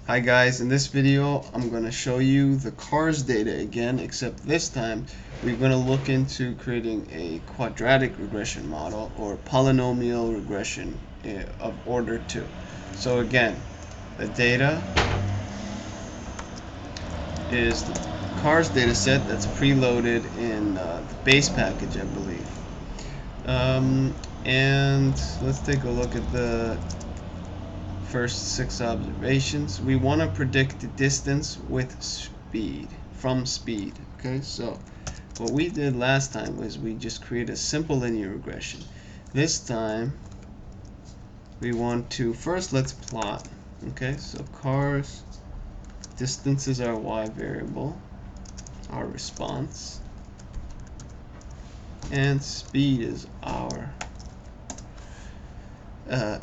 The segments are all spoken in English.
Hi guys, in this video I'm going to show you the cars data again, except this time we're going to look into creating a quadratic regression model or polynomial regression of order 2. So again, the data is the cars data set that's preloaded in the base package, I believe. And let's take a look at the first 6 observations. We want to predict the distance with speed, from speed. Okay, so what we did last time was we just created a simple linear regression. This time we want to first let's plot. Okay, so cars, distance is our y variable, our response, and speed is our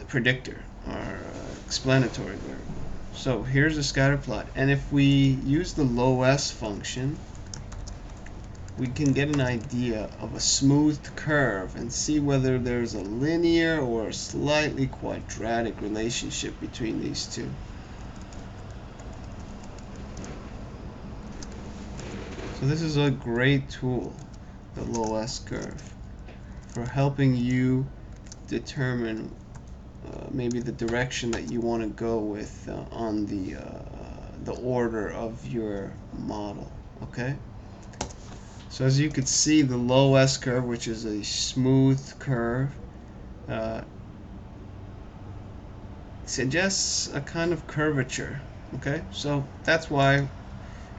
predictor, our explanatory variable. So here's a scatter plot, and if we use the low-s function, we can get an idea of a smoothed curve and see whether there's a linear or a slightly quadratic relationship between these two. So this is a great tool, the low-s curve, for helping you determine maybe the direction that you want to go with on the order of your model. Okay, so as you could see, the low-s curve, which is a smooth curve, suggests a kind of curvature. Okay, so that's why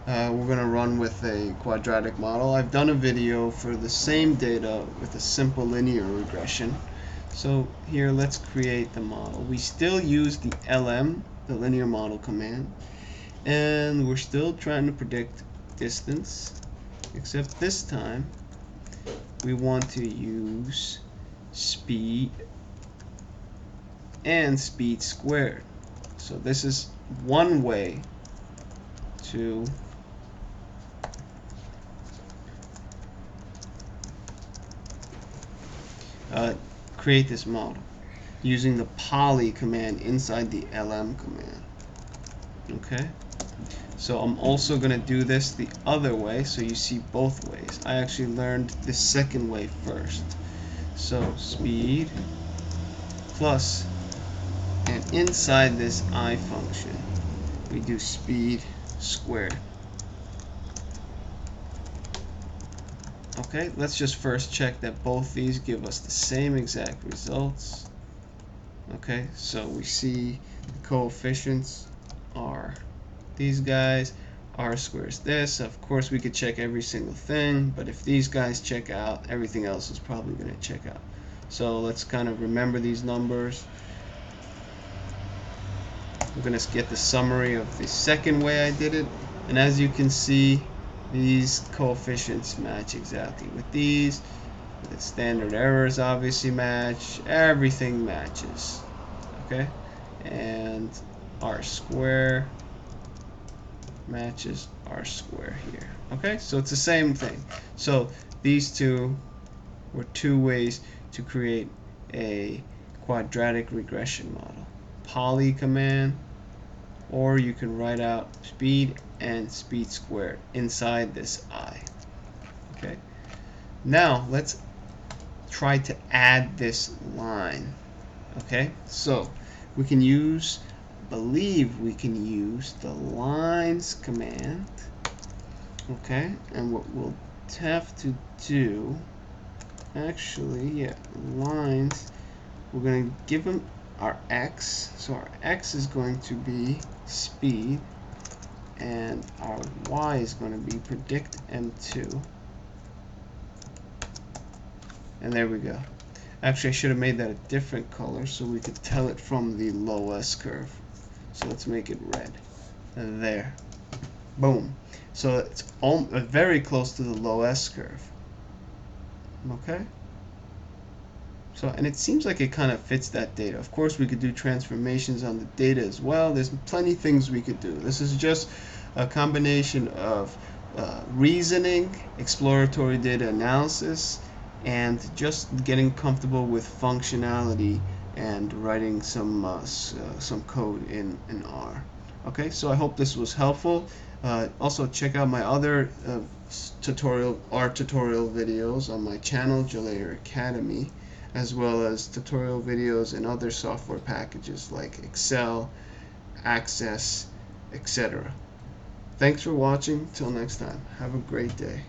we're going to run with a quadratic model. I've done a video for the same data with a simple linear regression. So here, let's create the model. We still use the LM, the linear model command, and we're still trying to predict distance, except this time we want to use speed and speed squared. So this is one way to create this model using the poly command inside the LM command. Okay, so I'm also going to do this the other way so you see both ways. I actually learned the second way first. So speed plus, and inside this I function we do speed squared. Okay, let's just first check that both these give us the same exact results. Okay, so we see the coefficients are these guys, r squared is this. Of course we could check every single thing, but if these guys check out, everything else is probably going to check out. So let's kind of remember these numbers. We're going to get the summary of the second way I did it, and as you can see, these coefficients match exactly with these. The standard errors obviously match. Everything matches. Okay, and r square matches r square here. Okay, so it's the same thing. So these two were two ways to create a quadratic regression model. Poly command, or you can write out speed and speed squared inside this I. Okay, now let's try to add this line. Okay, so we can use, believe we can use the lines command. Okay, and what we'll have to do, actually, yeah, lines, we're going to give them our x. So our x is going to be speed, and our y is going to be predict M2. And there we go. Actually, I should have made that a different color so we could tell it from the low-s curve. So let's make it red. And there. Boom. So it's very close to the low-s curve. Okay? So, and it seems like it kind of fits that data. Of course, we could do transformations on the data as well. There's plenty of things we could do. This is just a combination of reasoning, exploratory data analysis, and just getting comfortable with functionality and writing some code in R. Okay, so I hope this was helpful. Also check out my other art tutorial videos on my channel, Jalayer Academy, as well as tutorial videos in other software packages like Excel, Access, etc. Thanks for watching. Till next time. Have a great day.